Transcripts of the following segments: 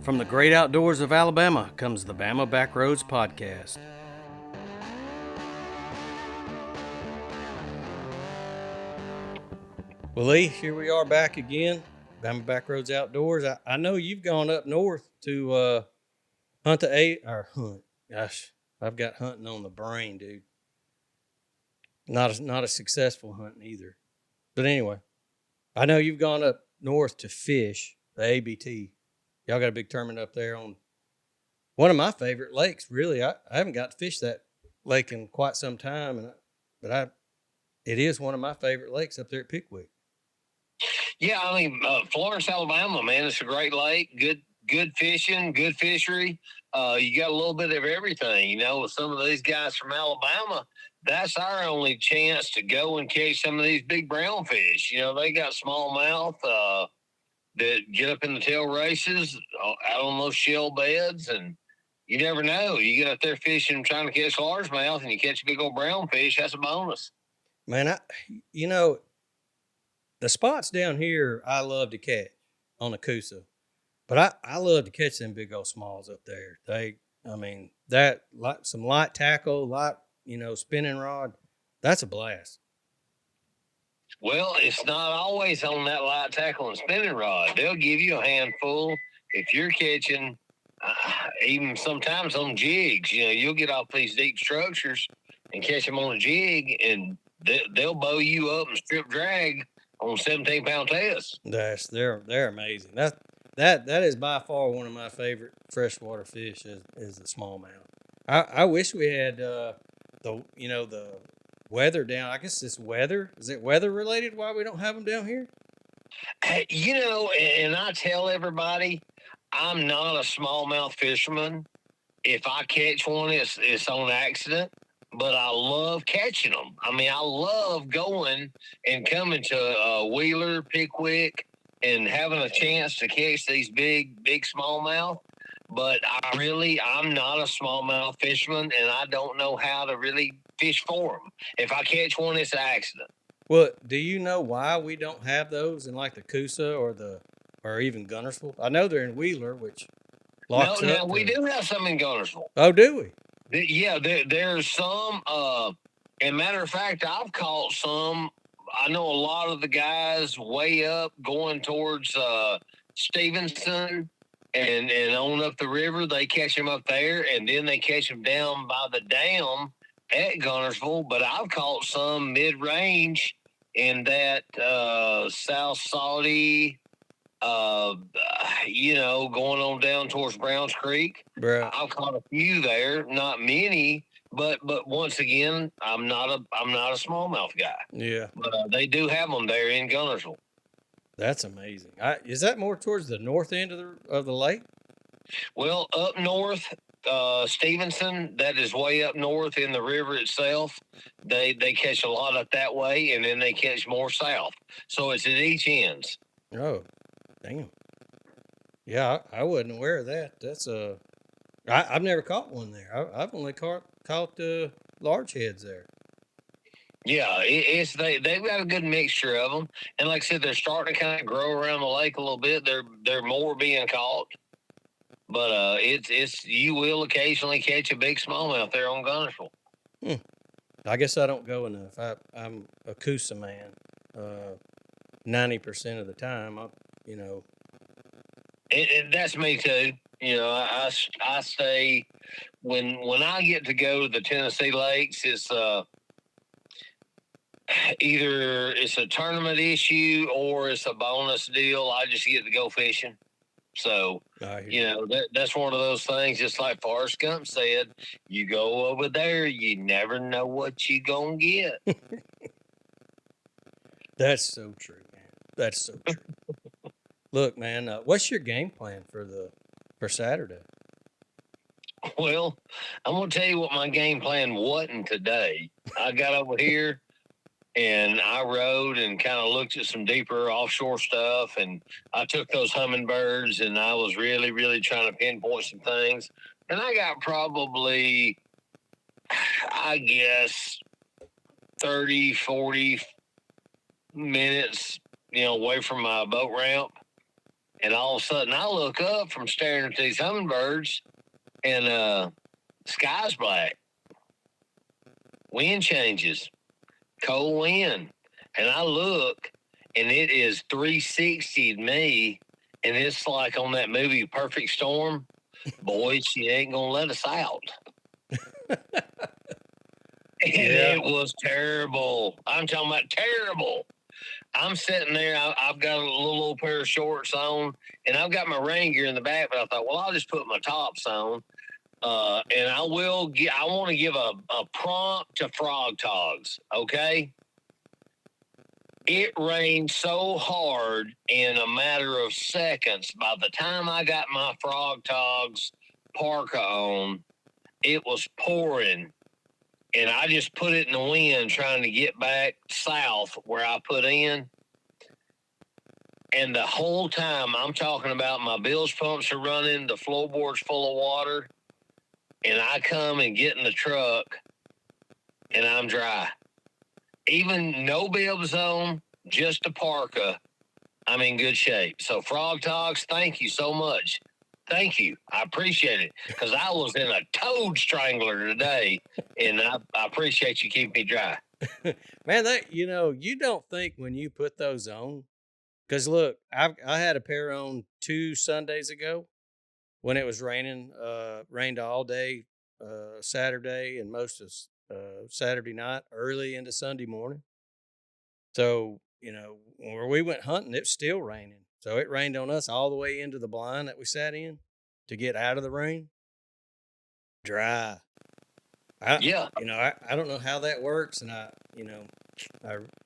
From the great outdoors of Alabama comes the Bama Backroads podcast. Well, Lee, here we are back again, Bama Backroads Outdoors. I know you've gone up north to hunt hunt. Gosh, I've got hunting on the brain, dude. Not a successful hunting either. But anyway, I know you've gone up north to fish the ABT. Y'all got a big tournament up there on one of my favorite lakes. Really, I haven't got to fish that lake in quite some time, but it is one of my favorite lakes up there at Pickwick. Yeah, I mean, Florence, Alabama, man, it's a great lake. Good fishing, good fishery. You got a little bit of everything. You know, with some of these guys from Alabama, that's our only chance to go and catch some of these big brown fish. You know, they got smallmouth that get up in the tail races out on those shell beds, and you never know. You get up there fishing, trying to catch largemouth, and you catch a big old brown fish. That's a bonus. Man, the spots down here I love to catch on the Coosa, but I love to catch them big old smalls up there. Some light tackle, spinning rod, that's a blast. Well, it's not always on that light tackle and spinning rod. They'll give you a handful if you're catching, even sometimes on jigs. You know, you'll get off these deep structures and catch them on a jig, and they'll bow you up and strip drag on 17-pound tests. They're amazing. That is by far one of my favorite freshwater fish is the smallmouth. I wish we had the weather down. I guess it's weather. Is it weather related why we don't have them down here? You know, and I tell everybody, I'm not a smallmouth fisherman. If I catch one, it's on accident. But I love catching them. I mean, I love going and coming to Wheeler, Pickwick, and having a chance to catch these big smallmouth. But I'm not a smallmouth fisherman, and I don't know how to really fish for them. If I catch one, it's an accident. Well, do you know why we don't have those in like the Coosa or even Gunnersville? I know they're in Wheeler, which locks up. No, we do have some in Gunnersville. Oh, do we? Yeah, there's some. And matter of fact, I've caught some. I know a lot of the guys way up going towards Stevenson and on up the river. They catch them up there, and then they catch them down by the dam at Gunnersville. But I've caught some mid-range in that South Saudi. Going on down towards Browns Creek. Bruh. I've caught a few there, not many, but once again, I'm not a smallmouth guy. Yeah, but they do have them there in Gunnersville. That's amazing. Is that more towards the north end of the lake? Well, up north, Stevenson, that is way up north in the river itself. They catch a lot up that way, and then they catch more south. So it's at each ends. Oh. Damn. Yeah, I wasn't aware of that. That's I've never caught one there. I've only caught large heads there. Yeah, they've got a good mixture of them, and like I said, they're starting to kind of grow around the lake a little bit. They're more being caught, but you will occasionally catch a big smallmouth there on Gunnersville. I guess I don't go enough. I'm a Coosa man. 90% of the time, that's me too. You know, I stay when I get to go to the Tennessee lakes. It's either it's a tournament issue or it's a bonus deal. I just get to go fishing. So that's one of those things. Just like Forrest Gump said, you go over there, you never know what you gonna get. That's so true. That's so true. Look, man, what's your game plan for Saturday? Well, I'm going to tell you what my game plan wasn't today. I got over here and I rode and kind of looked at some deeper offshore stuff, and I took those hummingbirds and I was really, really trying to pinpoint some things. And I got probably, I guess, 30, 40 minutes away from my boat ramp, And all of a sudden, I look up from staring at these hummingbirds, and sky's black. Wind changes, cold wind. And I look, and it is 360 me, and it's like on that movie Perfect Storm. Boy, she ain't going to let us out. And it was terrible. I'm talking about terrible. I'm sitting there. I've got a little old pair of shorts on, and I've got my rain gear in the back. But I thought, well, I'll just put my tops on, and I will. I want to give a prompt to Frog Togs. Okay, it rained so hard in a matter of seconds. By the time I got my Frog Togs parka on, it was pouring. And I just put it in the wind trying to get back south where I put in. And the whole time I'm talking about my bilge pumps are running, the floorboard's full of water, and I come and get in the truck and I'm dry. Even no bibs on, just a parka, I'm in good shape. So Frog Togs, thank you so much. Thank you. I appreciate it because I was in a toad strangler today, and I appreciate you keeping me dry. Man, you don't think when you put those on, because look, I had a pair on 2 Sundays ago when it was raining. Rained all day Saturday and most of Saturday night, early into Sunday morning. So where we went hunting, it was still raining. So it rained on us all the way into the blind that we sat in to get out of the rain. Dry. Yeah. I don't know how that works, and I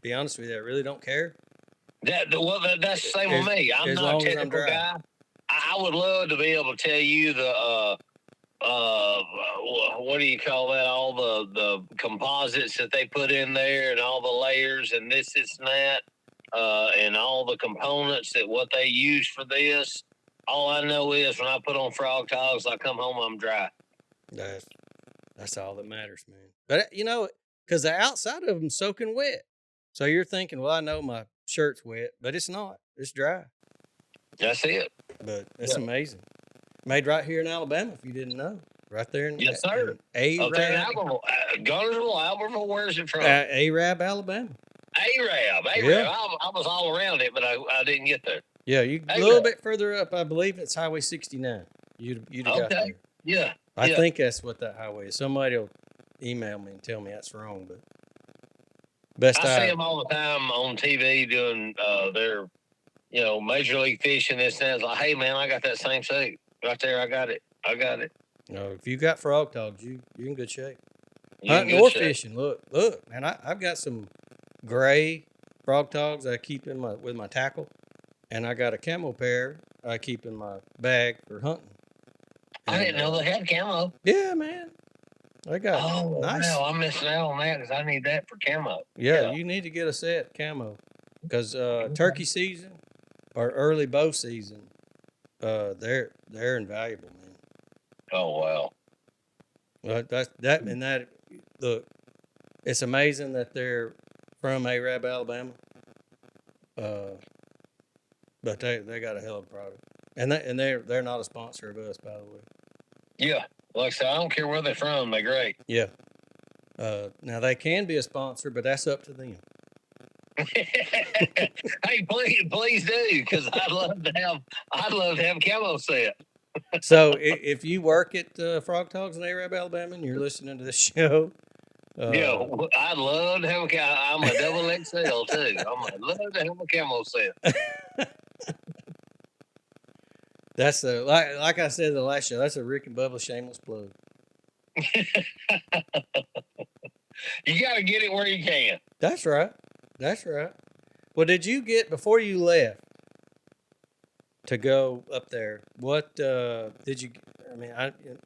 be honest with you, I really don't care. That's the same with me. I'm not a technical guy. I would love to be able to tell you the what do you call that? All the composites that they put in there, and all the layers, and this and that, and all the components that what they use for this. All I know is when I put on Frog Togs, I come home, I'm dry. That's all that matters, man. But because the outside of them's soaking wet, so you're thinking, well, I know my shirt's wet, but it's not. It's dry. That's it. But it's amazing. Made right here in Alabama, if you didn't know. Right there in yes, sir. Arab. Gunnersville, Albertville. Where's it from? Arab, Alabama. Arab. Yeah. I was all around it, but I didn't get there. Yeah, a little bit further up, I believe it's Highway 69. You'd got there. Yeah. I think that's what that highway is. Somebody will email me and tell me that's wrong, but I see them all the time on TV doing their, Major League Fishing. This and that. It's like, hey man, I got that same suit right there. I got it. No, if you got Frog Togs, you're in good shape. Hunting or fishing. Look, man, I've got some gray Frog Togs I keep with my tackle, and I got a camo pair I keep in my bag for hunting. I didn't know they had camo. Yeah, man. I got nice. Wow, I'm missing out on that because I need that for camo. Yeah, you need to get a set camo because turkey season or early bow season, they're invaluable, man. Oh wow. That look, it's amazing that they're from Arab, Alabama. But they got a hell of a product, and they're not a sponsor of us, by the way. Yeah, like I said, I don't care where they're from. They're great. Yeah. Now they can be a sponsor, but that's up to them. Hey, please do, because I'd love to have camo set. So if you work at Frog Togs in Arab, Alabama, and you're listening to this show, I'd love to have I'm a double XL too. I'd love to have a camo set. That's like I said in the last show. That's a Rick and Bubba shameless plug. You got to get it where you can. That's right. Well, did you get before you left to go up there? What did you? I mean,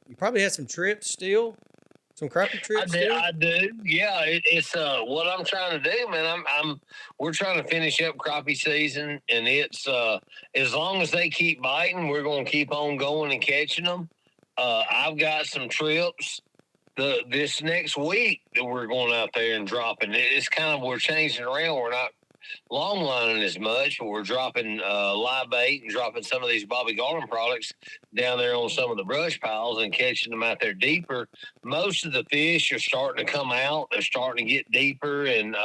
you probably had some trips still. Some crappie trips. I do. Yeah, it's what I'm trying to do, man. We're trying to finish up crappie season, and it's as long as they keep biting, we're going to keep on going and catching them. I've got some trips this next week that we're going out there and dropping. It's kind of we're changing around. We're not long lining as much, but we're dropping live bait and dropping some of these Bobby Garland products down there on some of the brush piles and catching them out there deeper. Most of the fish are starting to come out. They're starting to get deeper and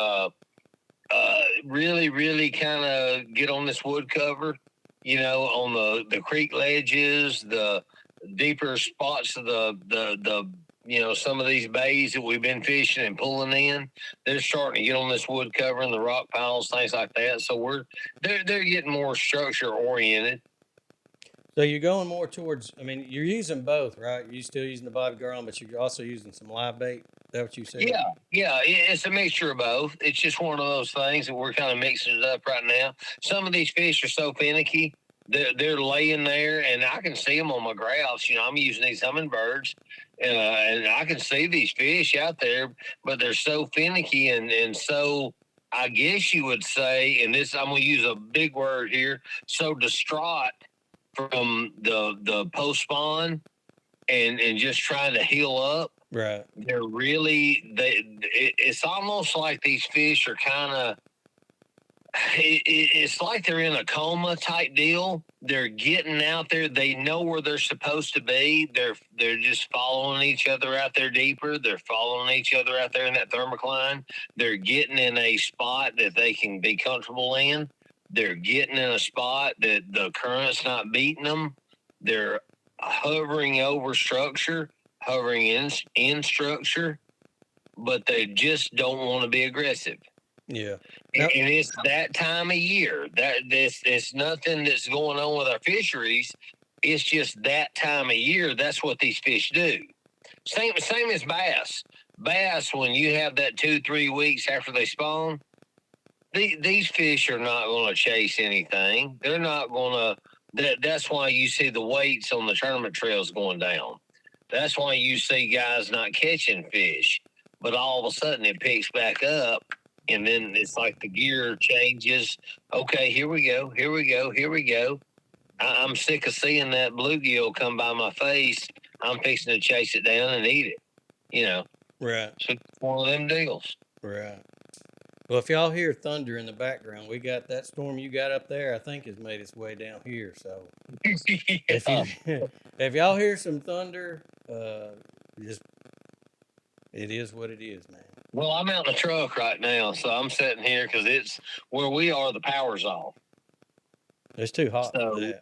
really, really kind of get on this wood cover, on the creek ledges, the deeper spots of the some of these bays that we've been fishing and pulling in. They're starting to get on this wood cover and the rock piles, things like that. So they're getting more structure oriented. So you're going more towards, I mean, you're using both, right? You're still using the Bobby Garland, but you're also using some live bait. Is that what you said? Yeah, it's a mixture of both. It's just one of those things that we're kind of mixing it up right now. Some of these fish are so finicky. They're laying there, and I can see them on my graphs. I'm using these hummingbirds, and I can see these fish out there, but they're so finicky and so, I guess you would say, and this I'm going to use a big word here, so distraught from the post spawn and just trying to heal up. Right. They're really it's almost like these fish are kind of it's like they're in a coma type deal. They're getting out there. They know where they're supposed to be. They're just following each other out there deeper. They're following each other out there in that thermocline. They're getting in a spot that they can be comfortable in. They're getting in a spot that the current's not beating them. They're hovering over structure, hovering in structure, but they just don't want to be aggressive. Yeah. And it's that time of year. It's nothing that's going on with our fisheries. It's just that time of year. That's what these fish do. Same as bass. Bass, when you have that 2-3 weeks after they spawn, these fish are not going to chase anything. They're not going to. That's why you see the weights on the tournament trails going down. That's why you see guys not catching fish. But all of a sudden it picks back up, and then it's like the gear changes. Okay, here we go. Here we go. Here we go. I'm sick of seeing that bluegill come by my face. I'm fixing to chase it down and eat it. Right. So it's one of them deals. Right. Well, if y'all hear thunder in the background, we got that storm you got up there, I think, has made its way down here. So if y'all hear some thunder, it is what it is, man. Well, I'm out in the truck right now, so I'm sitting here because it's where we are. The power's off. It's too hot So for that.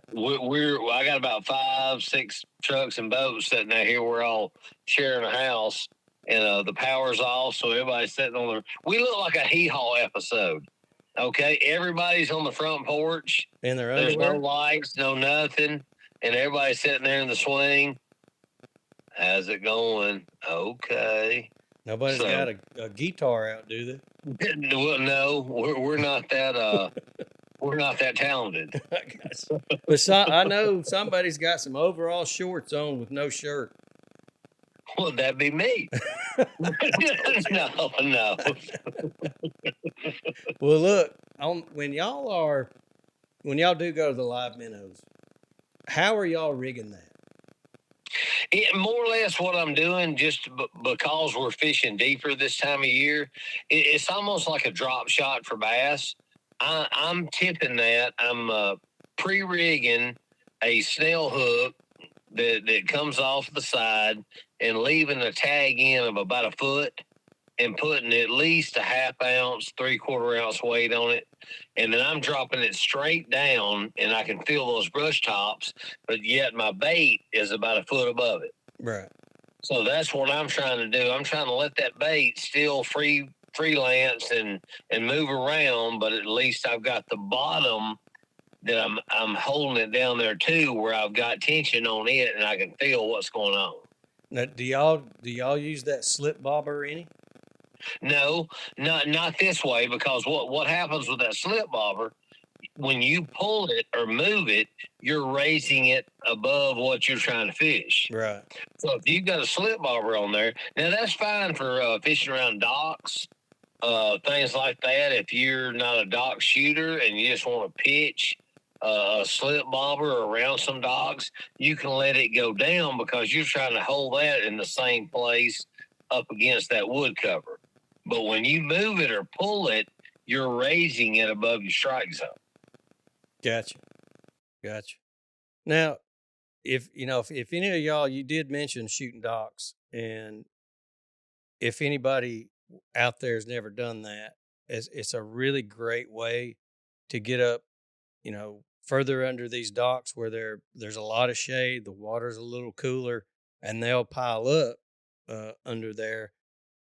I got about 5-6 trucks and boats sitting out here. We're all sharing a house, and the power's off, so everybody's sitting on the. We look like a hee-haw episode. Okay, everybody's on the front porch. In their There's underwear? no lights, no nothing, and everybody's sitting there in the swing. How's it going? Okay. Nobody's got a guitar out, do they? Well, no, we're not that. We're not that talented. But I know somebody's got some overall shorts on with no shirt. Well, that'd be me. No. Well, look, when y'all do go to the live minnows, how are y'all rigging that? More or less what I'm doing, just because we're fishing deeper this time of year, it's almost like a drop shot for bass. I'm tipping that. I'm pre-rigging a snell hook that comes off the side and leaving a tag in of about a foot and putting at least a half ounce, 3/4 ounce weight on it. And then I'm dropping it straight down, and I can feel those brush tops, but yet my bait is about a foot above it. Right. So that's what I'm trying to do. I'm trying to let that bait still freelance and move around, but at least I've got the bottom that I'm holding it down there too, where I've got tension on it and I can feel what's going on. Now, do y'all use that slip bobber any? No, not this way, because what happens with that slip bobber, when you pull it or move it, you're raising it above what you're trying to fish. Right. So if you've got a slip bobber on there, now that's fine for fishing around docks, things like that. If you're not a dock shooter and you just want to pitch a slip bobber around some docks, you can let it go down because you're trying to hold that in the same place up against that wood cover. But when you move it or pull it, you're raising it above your strike zone. Gotcha. Now, if any of y'all, you did mention shooting docks, and if anybody out there has never done that, it's a really great way to get up, further under these docks where there's a lot of shade, the water's a little cooler, and they'll pile up under there.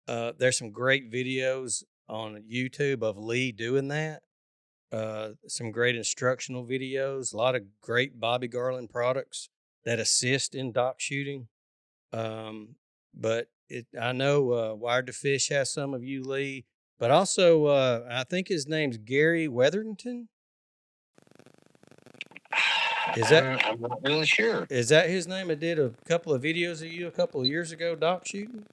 There's some great videos on YouTube of Lee doing that. Some great instructional videos, a lot of great Bobby Garland products that assist in dock shooting. But I know Wired to Fish has some of you, Lee, but also I think his name's Gary Weatherington. I'm not really sure. Is that his name? I did a couple of videos of you a couple of years ago, dock shooting.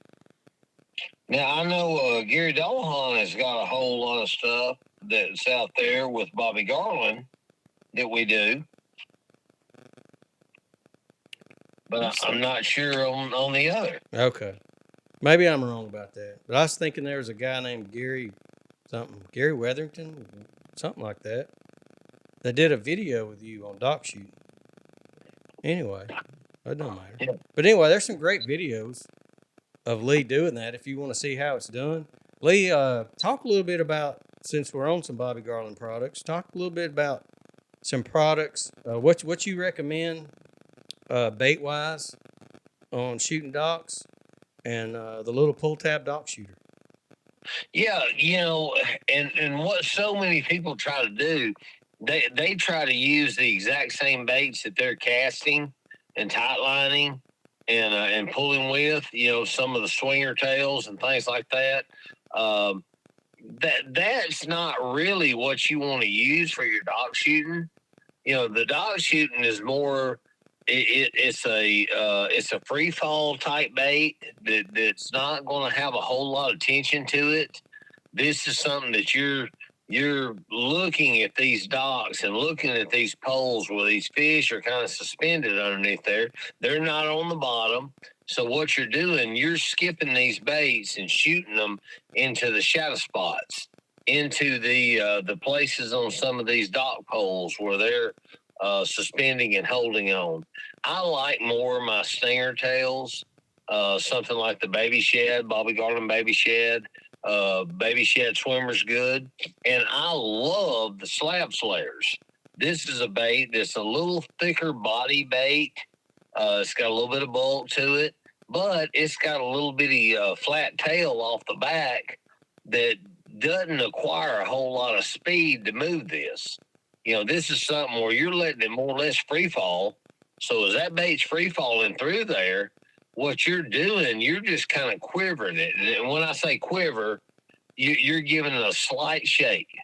Now I know Gary Dollahan has got a whole lot of stuff that's out there with Bobby Garland that we do, but I'm not sure on the other. Okay, maybe I'm wrong about that, but I was thinking there was a guy named Gary Weatherington, something like that did a video with you on dock shooting. Anyway, it don't matter. Yeah. But anyway, there's some great videos of Lee doing that if you want to see how it's done. Lee, talk a little bit about, since we're on some Bobby Garland products, talk a little bit about some products, what you recommend bait wise on shooting docks, and the little pull tab dock shooter. Yeah, and what so many people try to do, they try to use the exact same baits that they're casting and tight lining and pulling with, some of the swinger tails and things like that. That's not really what you want to use for your dock shooting. The dock shooting is more. It's a free fall type bait that's not going to have a whole lot of tension to it. This is something that you're looking at these docks and looking at these poles where these fish are kind of suspended underneath there. They're not on the bottom. So what you're doing, you're skipping these baits and shooting them into the shadow spots, into the places on some of these dock poles where they're suspending and holding on. I like more of my stinger tails, something like the Baby Shed, Bobby Garland Baby Shed. Baby Shed Swimmer's good. And I love the slab slayers. This is a bait that's a little thicker body bait. It's got a little bit of bulk to it, but it's got a little bitty flat tail off the back that doesn't acquire a whole lot of speed to move this. This is something where you're letting it more or less free fall. So as that bait's free falling through there, what you're doing, you're just kind of quivering it. And when I say quiver, you're giving it a slight shake.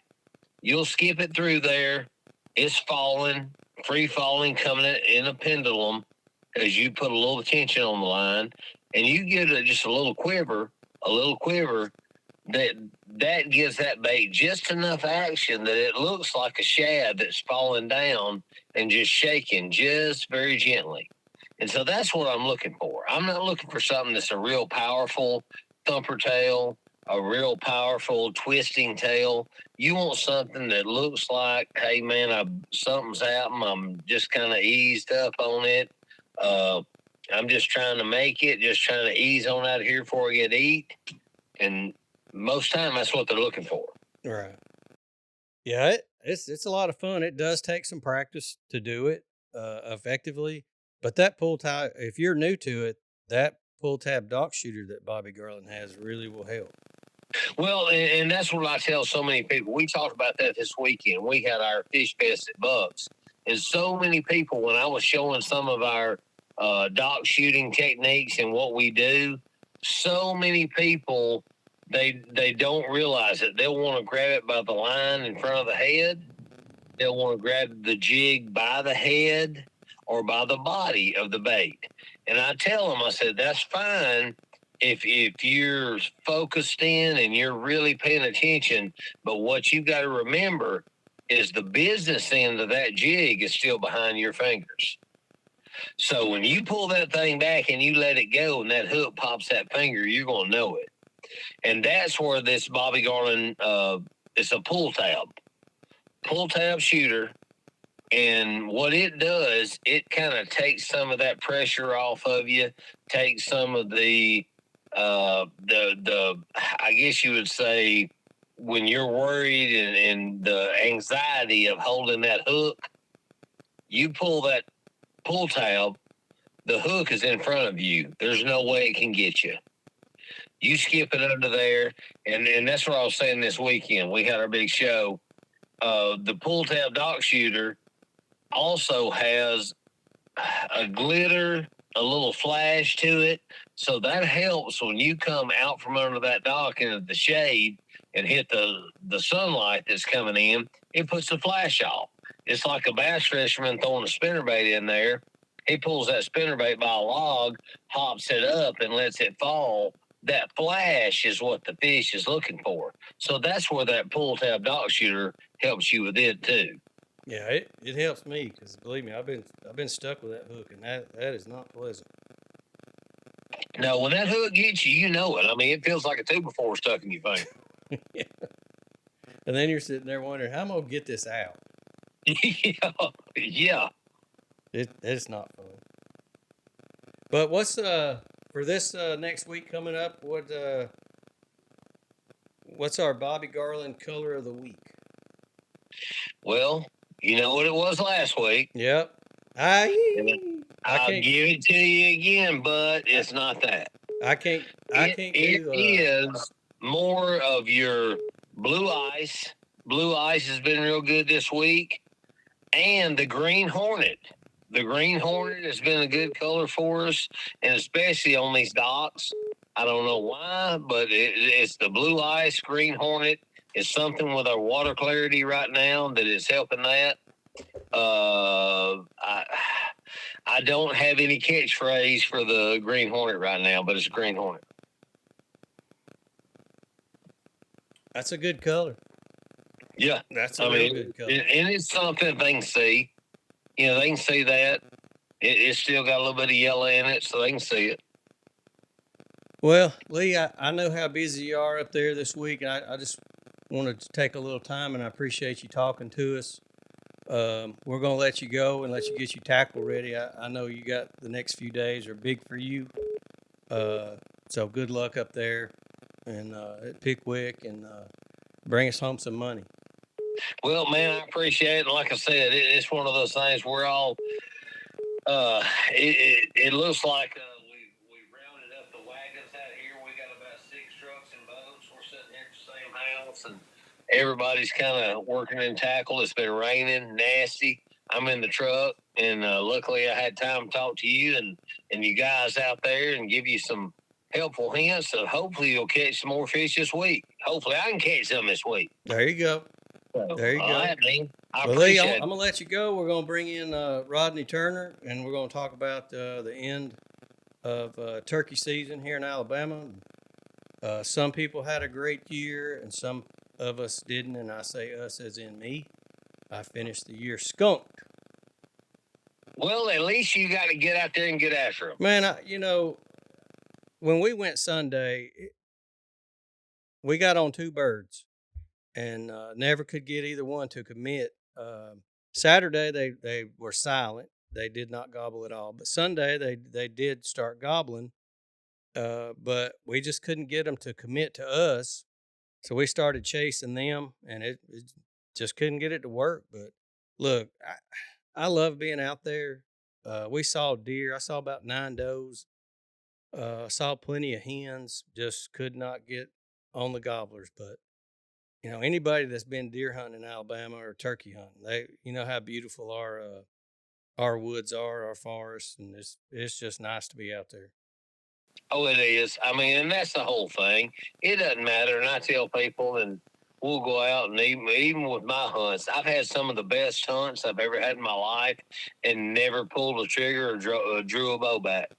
You'll skip it through there. It's falling, free falling, coming in a pendulum as you put a little tension on the line, and you give it just a little quiver, that gives that bait just enough action that it looks like a shad that's falling down and just shaking just very gently. And so that's what I'm looking for. I'm not looking for something that's a real powerful thumper tail, a real powerful twisting tail. You want something that looks like, hey, man, something's happened. I'm just kind of eased up on it. I'm just trying to make it, just trying to ease on out of here before I get to eat. And most time, that's what they're looking for. Right. Yeah, it's a lot of fun. It does take some practice to do it effectively. But that pull tab, if you're new to it, that pull tab dock shooter that Bobby Garland has really will help. Well, and that's what I tell so many people. We talked about that this weekend. We had our fish fest at Bucks. And so many people, when I was showing some of our dock shooting techniques and what we do, so many people, they don't realize it. They'll want to grab it by the line in front of the head. They'll want to grab the jig by the head or by the body of the bait. And I tell them, I said, that's fine if you're focused in and you're really paying attention. But what you got to remember is the business end of that jig is still behind your fingers. So when you pull that thing back and you let it go and that hook pops that finger, you're going to know it. And that's where this Bobby Garland it's a pull tab shooter. And what it does, it kind of takes some of that pressure off of you, takes some of the I guess you would say, when you're worried and the anxiety of holding that hook, you pull that pull tab, the hook is in front of you. There's no way it can get you. You skip it under there, and that's what I was saying this weekend. We had our big show. The pull tab dock shooter also has a glitter, a little flash to it. So that helps when you come out from under that dock into the shade and hit the sunlight that's coming in. It puts the flash off. It's like a bass fisherman throwing a spinnerbait in there. He pulls that spinnerbait by a log, hops it up, and lets it fall. That flash is what the fish is looking for. So that's where that pull tab dock shooter helps you with it too. Yeah, it helps me because believe me, I've been stuck with that hook, and that is not pleasant. No, when that hook gets you, you know it. I mean, it feels like a 2x4 stuck in your finger. Yeah. And then you're sitting there wondering, how am I gonna get this out? Yeah. It's not fun. But what's for this next week coming up? What's our Bobby Garland color of the week? Well, you know what it was last week. Yep. I'll give it to you again, but it's not that. It is more of your blue ice. Blue ice has been real good this week. And the green hornet. The green hornet has been a good color for us, and especially on these docks. I don't know why, but it's the blue ice, green hornet. It's something with our water clarity right now that is helping that. I don't have any catchphrase for the green hornet right now, but it's a green hornet. That's a good color. Yeah, that's a real good color, and it's something they can see. You know, they can see that it's still got a little bit of yellow in it, so they can see it. Well, Lee, I know how busy you are up there this week, and I just wanted to take a little time, and I appreciate you talking to us. We're going to let you go and let you get your tackle ready. I know you got the next few days are big for you. So good luck up there and at Pickwick, and bring us home some money. Well, man, I appreciate it. And like I said, it's one of those things we're all, it looks like we rounded up the wagons out here. We got about 6 trucks and boats. We're sitting here at the same house, and everybody's kind of working in tackle. It's been raining, nasty. I'm in the truck, and luckily I had time to talk to you and you guys out there and give you some helpful hints. So hopefully you'll catch some more fish this week. Hopefully I can catch some this week. There you go. There you go. All right, man. I Well, appreciate Lee, it. I'm going to let you go. We're going to bring in Rodney Turner, and we're going to talk about the end of turkey season here in Alabama. Some people had a great year, and some of us didn't, and I say us as in me. I finished the year skunked. Well, at least you got to get out there and get after them. Man, when we went Sunday, we got on 2 birds and never could get either one to commit. Saturday, they were silent. They did not gobble at all. But Sunday, they did start gobbling, but we just couldn't get them to commit to us. So we started chasing them, and it just couldn't get it to work. But look, I love being out there. We saw deer. I saw about 9 does. Saw plenty of hens. Just could not get on the gobblers. But anybody that's been deer hunting in Alabama or turkey hunting, you know how beautiful our woods are, our forests, and it's just nice to be out there. Oh, it is. I mean, and that's the whole thing. It doesn't matter. And I tell people, and we'll go out, and even with my hunts, I've had some of the best hunts I've ever had in my life and never pulled a trigger or drew a bow back.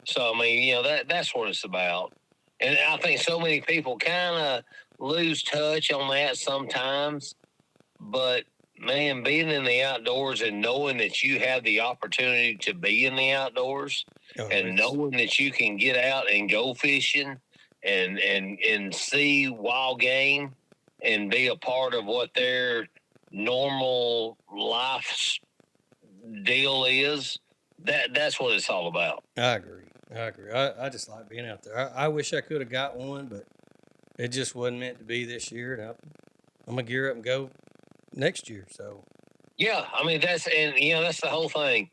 So, I mean, that's what it's about. And I think so many people kind of lose touch on that sometimes. But, man, being in the outdoors and knowing that you have the opportunity to be in the outdoors and knowing that you can get out and go fishing and see wild game, and be a part of what their normal life deal is, that's what it's all about. I agree. I just like being out there. I wish I could have got one, but it just wasn't meant to be this year. And I'm gonna gear up and go next year. So Yeah, I mean that's the whole thing.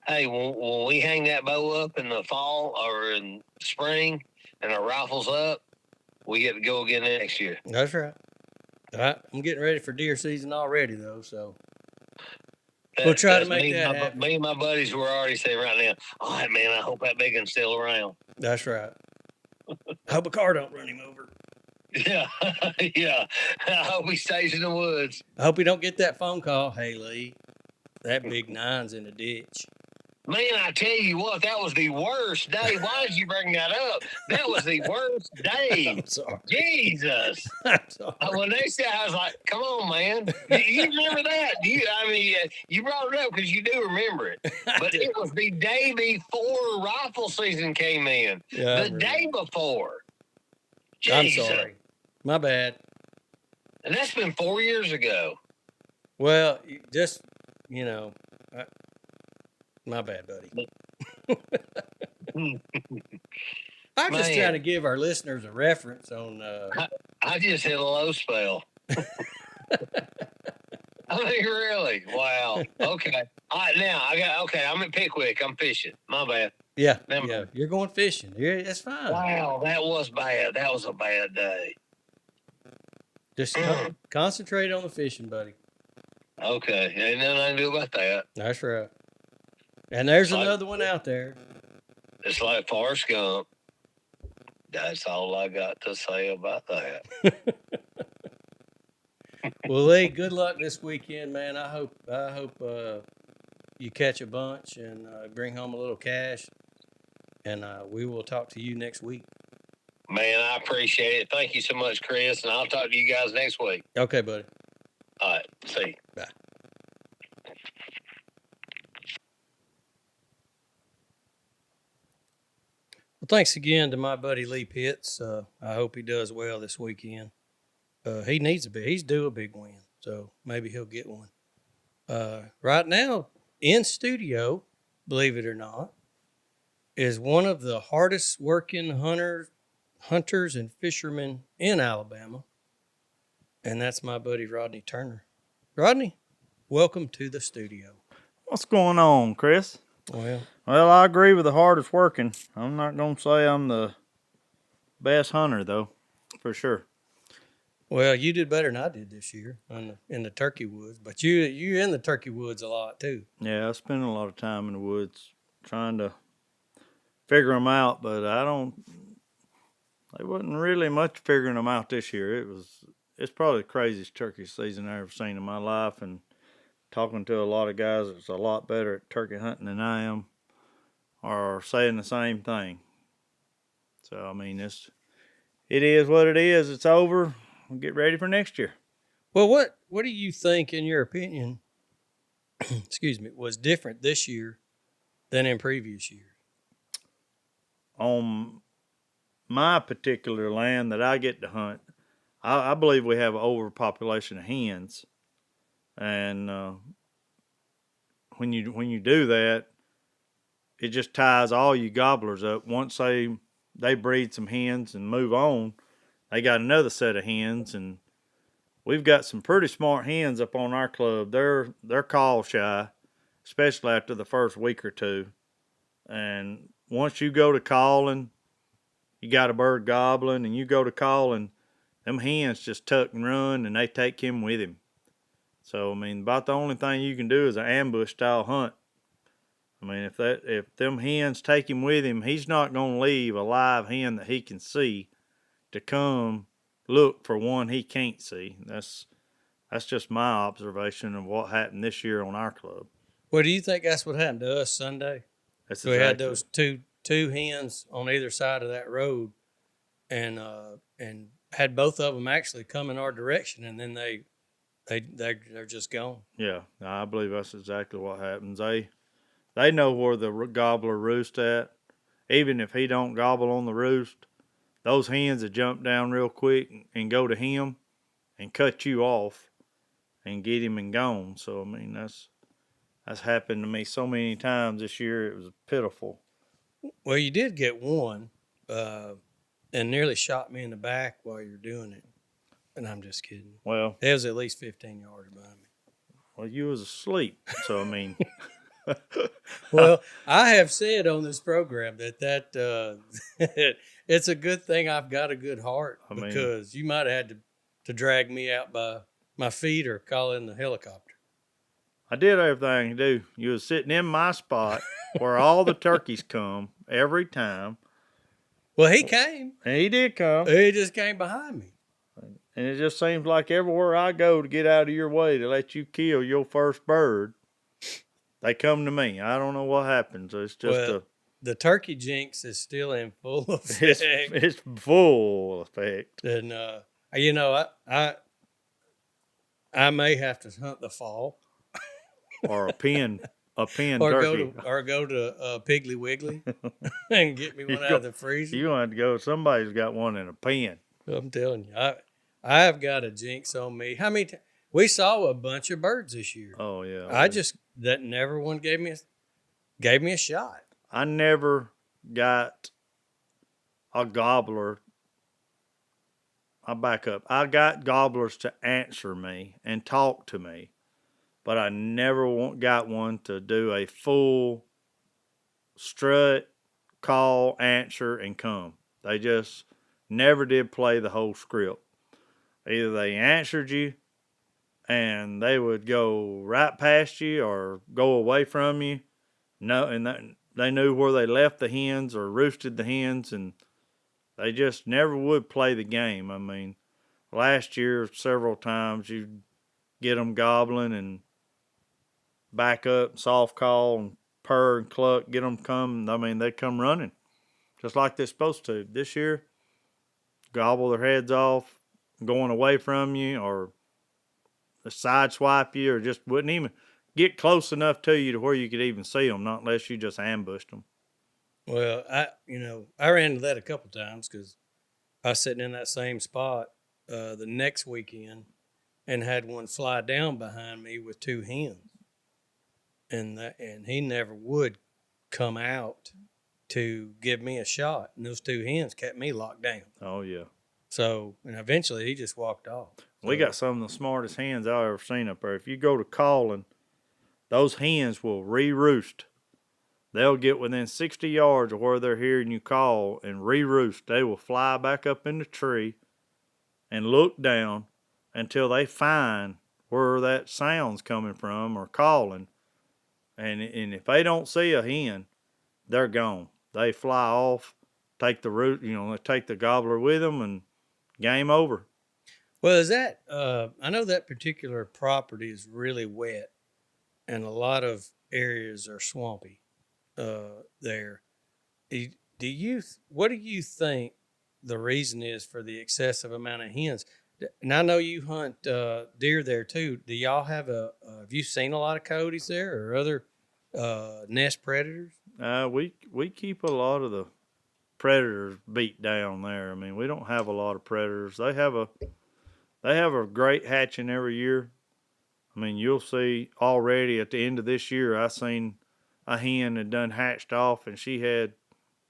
Hey, when we hang that bow up in the fall or in spring, and our rifle's up, we get to go again next year. that's right. I'm getting ready for deer season already, though. So we'll try to make that happen. Me and my buddies were already saying right now, all right, man, I hope that big one's still around. That's right. I hope a car don't run him over. Yeah, yeah. I hope he stays in the woods. I hope he don't get that phone call. Hey, Lee, that big nine's in the ditch. Man, I tell you what, that was the worst day. Why did you bring that up? That was the worst day. I'm sorry. Jesus. I'm sorry. When they said, I was like, come on, man. You remember that? You brought it up because you do remember it. But it was the day before rifle season came in. Yeah, the day before. I'm Jesus. sorry. My bad. And that's been 4 years ago. Well, just, my bad, buddy. I'm just trying to give our listeners a reference on. I just hit a low spell. I mean, really? Wow. Okay. All right, now I'm at Pickwick. I'm fishing. My bad. Yeah. You're going fishing. That's fine. Wow, that was bad. That was a bad day. Just concentrate on the fishing, buddy. Okay. Ain't nothing I can do about that. That's right. And there's another one out there. It's like Forrest Gump. That's all I got to say about that. Well, Lee, good luck this weekend, man. I hope you catch a bunch and bring home a little cash. And we will talk to you next week. Man, I appreciate it. Thank you so much, Chris. And I'll talk to you guys next week. Okay, buddy. All right. See you. Bye. Well, thanks again to my buddy Lee Pitts. I hope he does well this weekend. He needs he's due a big win, so maybe he'll get one. Right now, in studio, believe it or not, is one of the hardest working hunters and fishermen in Alabama, and that's my buddy Rodney Turner. Rodney, welcome to the studio. What's going on, Chris? Well, I agree with the hardest working. I'm not going to say I'm the best hunter, though, for sure. Well, you did better than I did this year in the turkey woods, but you in the turkey woods a lot too. Yeah, I spend a lot of time in the woods trying to figure them out, but there wasn't really much figuring them out this year. It's probably the craziest turkey season I've ever seen in my life, and talking to a lot of guys that's a lot better at turkey hunting than I am are saying the same thing. So, I mean, it is what it is. It's over. We'll get ready for next year. Well, what do you think, in your opinion, excuse me, was different this year than in previous years? On my particular land that I get to hunt, I believe we have an overpopulation of hens. And when you do that, it just ties all you gobblers up. Once they breed some hens and move on, they got another set of hens, and we've got some pretty smart hens up on our club. They're call shy, especially after the first week or two. And once you go to calling, you got a bird gobbling, and you go to calling, them hens just tuck and run, and they take him with him. So, I mean, about the only thing you can do is an ambush style hunt. I mean, if them hens take him with him, he's not going to leave a live hen that he can see to come look for one he can't see. That's just my observation of what happened this year on our club. Well, do you think that's what happened to us Sunday? That's we had those two hens on either side of that road, and had both of them actually come in our direction, and then they're just gone. Yeah, I believe that's exactly what happens. They know where the gobbler roosts at. Even if he don't gobble on the roost, those hens will jump down real quick and go to him, and cut you off and get him and gone. So I mean that's happened to me so many times this year. It was pitiful. Well, you did get one, and nearly shot me in the back while you're doing it. And I'm just kidding. Well, It was at least 15 yards behind me. well, you was asleep. So I mean, Well, I have said on this program that it's a good thing I've got a good heart, I mean- because you might have had to drag me out by my feet or call in the helicopter. I did everything to do. You was sitting in my spot where all the turkeys come every time. Well, he came. And he did come. He just came behind me. And it just seems like everywhere I go to get out of your way to let you kill your first bird, they come to me. I don't know what happens. It's just the turkey jinx is still in full effect. it's full effect. And I may have to hunt the fall, Or a pen or turkey. go to Piggly Wiggly and get me one out of the freezer. You want to go? Somebody's got one in a pen. I'm telling you, I have got a jinx on me. How many? We saw a bunch of birds this year. Oh yeah. That never one gave me a shot. I never got a gobbler. I'll back up. I got gobblers to answer me and talk to me, but I never got one to do a full strut, call, answer, and come. They just never did play the whole script. Either they answered you and they would go right past you or go away from you. No, and they knew where they left the hens or roosted the hens, and they just never would play the game. I mean, last year, several times you'd get them gobbling and back up, soft call, and purr and cluck, get them come. I mean, they come running just like they're supposed to. This year, gobble their heads off, going away from you, or sideswipe you, or just wouldn't even get close enough to you to where you could even see them, not unless you just ambushed them. Well, I ran into that a couple times because I was sitting in that same spot the next weekend and had one fly down behind me with two hens, and he never would come out to give me a shot, and those two hens kept me locked down. Oh yeah. So, and eventually he just walked off. We got some of the smartest hens I've ever seen up there. If you go to calling, those hens will re-roost. They'll get within 60 yards of where they're hearing you call and re-roost. They will fly back up in the tree and look down until they find where that sound's coming from or calling. And if they don't see a hen, they're gone. They fly off, take the root, they take the gobbler with them, and game over. Well, is that, I know that particular property is really wet and a lot of areas are swampy there. What do you think the reason is for the excessive amount of hens? And I know you hunt deer there too. Do y'all have have you seen a lot of coyotes there or other nest predators? We keep a lot of the predators beat down there. I mean, we don't have a lot of predators. They have a great hatching every year. I mean, you'll see already at the end of this year, I seen a hen that done hatched off, and she had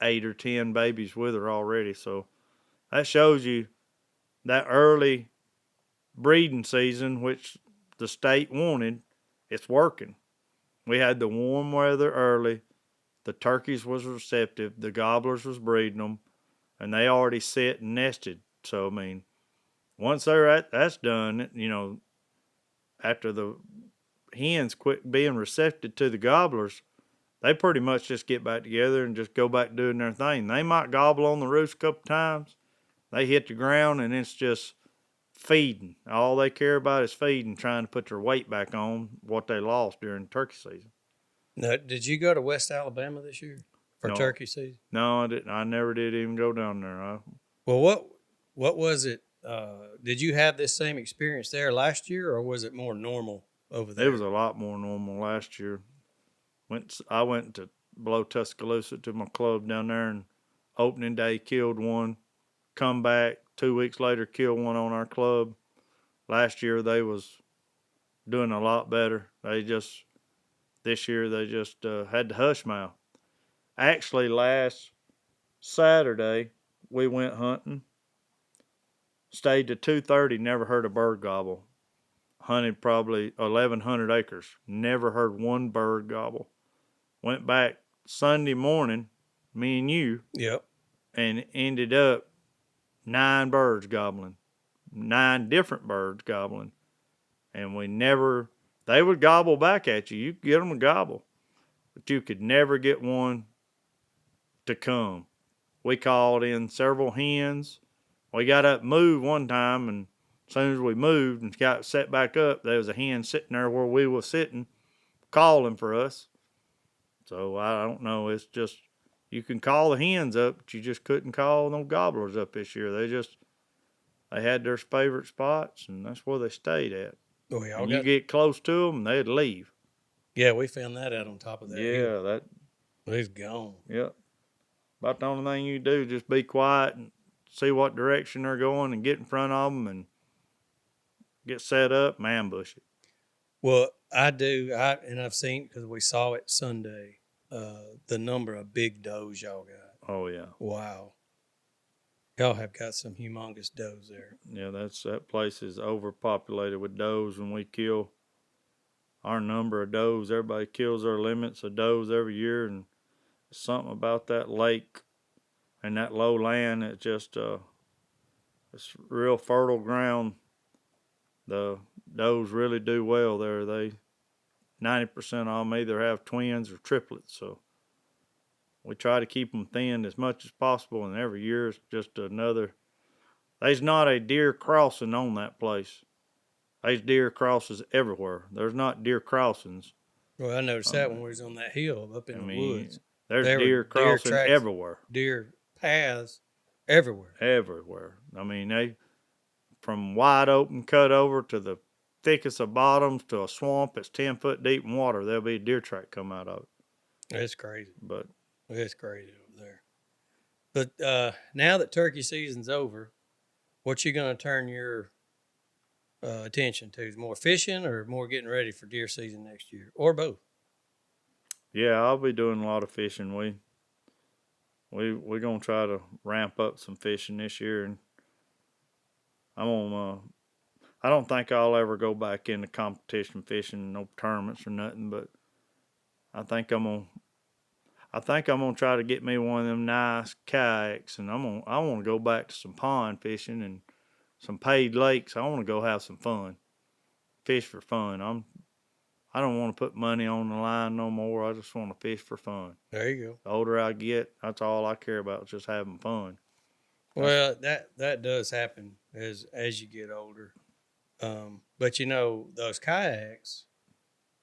8 or 10 babies with her already. So that shows you that early breeding season, which the state wanted, it's working. We had the warm weather early. The turkeys was receptive. The gobblers was breeding them, and they already set and nested. So, I mean, once that's done, after the hens quit being receptive to the gobblers, they pretty much just get back together and just go back doing their thing. They might gobble on the roost a couple times. They hit the ground, and it's just feeding. All they care about is feeding, trying to put their weight back on what they lost during turkey season. Now, did you go to West Alabama this year for turkey season? No, I didn't. I never did even go down there. Well, what was it? Did you have this same experience there last year, or was it more normal over there? It was a lot more normal last year. I went to below Tuscaloosa to my club down there, and opening day killed one. Come back 2 weeks later, killed one on our club. Last year they was doing a lot better. This year they just had the hush mouth. Actually, last Saturday we went hunting, stayed to 2:30, never heard a bird gobble. Hunted probably 1,100 acres, never heard one bird gobble. Went back Sunday morning, me and you, Yep. and ended up 9 birds gobbling, 9 different birds gobbling, and they would gobble back at you. You could get them to gobble, but you could never get one to come. We called in several hens. We got up and moved one time, and as soon as we moved and got set back up, there was a hen sitting there where we were sitting, calling for us. So I don't know. It's just you can call the hens up, but you just couldn't call no gobblers up this year. They had their favorite spots, and that's where they stayed at. Oh, y'all And got. you get close to them, they'd leave. Yeah, we found that out on top of that hill. Yeah, It's gone. yep. About the only thing you do, just be quiet and see what direction they're going, and get in front of them and get set up and ambush it. Well, I do. And I've seen, because we saw it Sunday, the number of big does y'all got. Oh yeah. Wow. Y'all have got some humongous does there. Yeah, that place is overpopulated with does. When we kill our number of does, everybody kills their limits of does every year, and something about that lake and that low land. It just it's real fertile ground. The does really do well there. 90% of them either have twins or triplets, so we try to keep them thinned as much as possible, and every year it's just another. There's not a deer crossing on that place. There's deer crosses everywhere. There's not deer crossings. Well, I noticed that when we was on that hill up in the woods. There's There were deer crossing tracks, everywhere. Deer paths everywhere. Everywhere. They from wide open cut over to the thickest of bottoms to a swamp that's 10 foot deep in water. There'll be a deer track come out of it. It's crazy. But It's crazy over there. But now that turkey season's over, what you going to turn your attention to? Is more fishing or more getting ready for deer season next year, or both? yeah, I'll be doing a lot of fishing. We're gonna try to ramp up some fishing this year, and I don't think I'll ever go back into competition fishing, no tournaments or nothing. But I think I'm gonna try to get me one of them nice kayaks, and I want to go back to some pond fishing and some paid lakes. I want to go have some fun, fish for fun. I don't want to put money on the line no more. I just want to fish for fun. There you go. The older I get, that's all I care about, is just having fun. Well, that does happen as you get older. But those kayaks,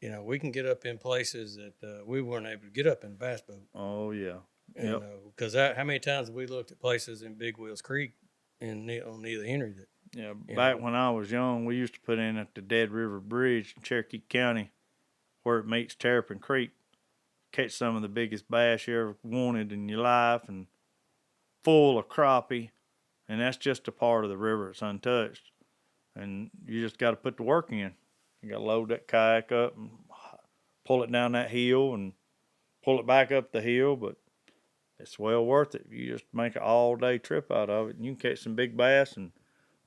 we can get up in places that we weren't able to get up in a bass boat. Oh yeah. Yep. Because how many times have we looked at places in Big Wheels Creek and on Neither Henry that. Yeah, back when I was young, we used to put in at the Dead River Bridge in Cherokee County, where it meets Terrapin Creek, catch some of the biggest bass you ever wanted in your life, and full of crappie. And that's just a part of the river that's untouched. And you just got to put the work in. You got to load that kayak up and pull it down that hill and pull it back up the hill, but it's well worth it. You just make an all-day trip out of it, and you can catch some big bass, and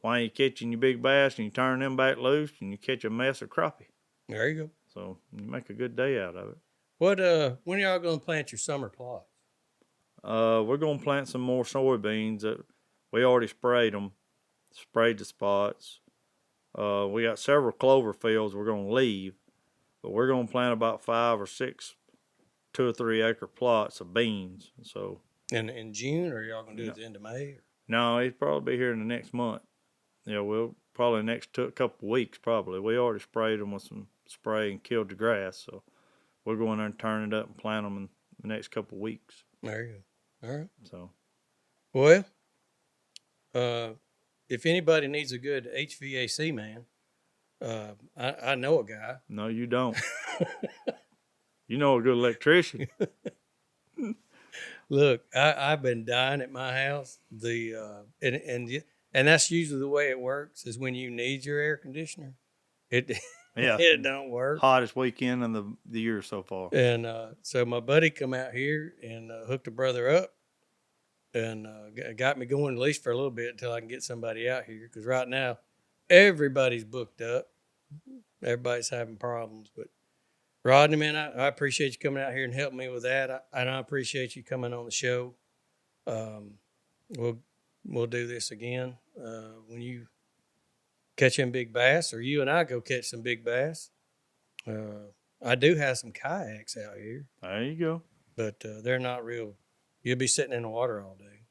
while you're catching your big bass, and you turn them back loose, and you catch a mess of crappie. There you go. So you make a good day out of it. When are y'all going to plant your summer plots? We're going to plant some more soybeans. We already sprayed the spots. We got several clover fields we're going to leave, but we're going to plant about 5 or 6 2 or 3 acre plots of beans. So in June, or y'all going to do it at the end of May? Or? No, he'd probably be here in the next month. Yeah, we'll probably next couple of weeks probably. We already sprayed them with some spray and killed the grass, so we'll go in there and turn it up and plant them in the next couple of weeks. There you go. All right. So, well, if anybody needs a good HVAC man, I know a guy. No, you don't. You know a good electrician. Look, I've been dying at my house. And And that's usually the way it works is when you need your air conditioner, it Yeah. it don't work. Hottest weekend in the year so far. And so my buddy come out here and hooked a brother up and got me going at least for a little bit until I can get somebody out here. Because right now, everybody's booked up. Everybody's having problems. But Rodney, man, I appreciate you coming out here and helping me with that. I appreciate you coming on the show. We'll do this again when you catch them big bass, or you and I go catch some big bass. I do have some kayaks out here. There you go. But they're not real. You'll be sitting in the water all day.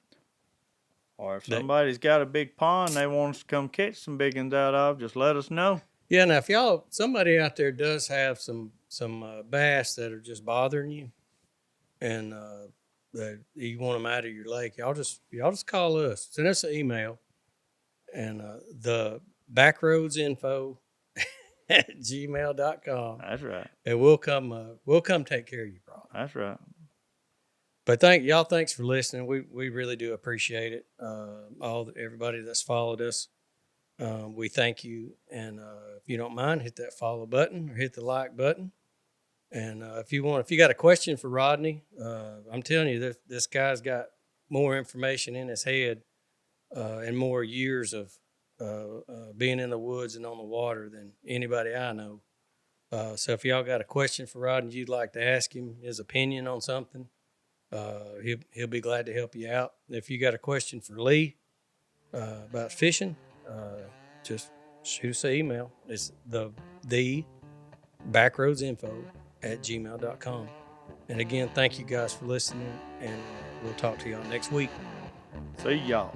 Or if somebody's got a big pond they want us to come catch some big ones out of, just let us know. Yeah, now if somebody out there does have some bass that are just bothering you, and that you want them out of your lake, y'all just call us. Send us an email, and the backroadsinfo at gmail.com. That's right. And we'll come take care of your problem. That's right. But thanks for listening. We really do appreciate it. Everybody that's followed us, we thank you. And if you don't mind, hit that follow button or hit the like button. And if you got a question for Rodney, I'm telling you, this guy's got more information in his head and more years of being in the woods and on the water than anybody I know. So if y'all got a question for Rodney, you'd like to ask him his opinion on something, he'll be glad to help you out. If you got a question for Lee about fishing, just shoot us an email. It's the backroadsinfo at gmail.com. And again, thank you guys for listening, and we'll talk to y'all next week. See y'all.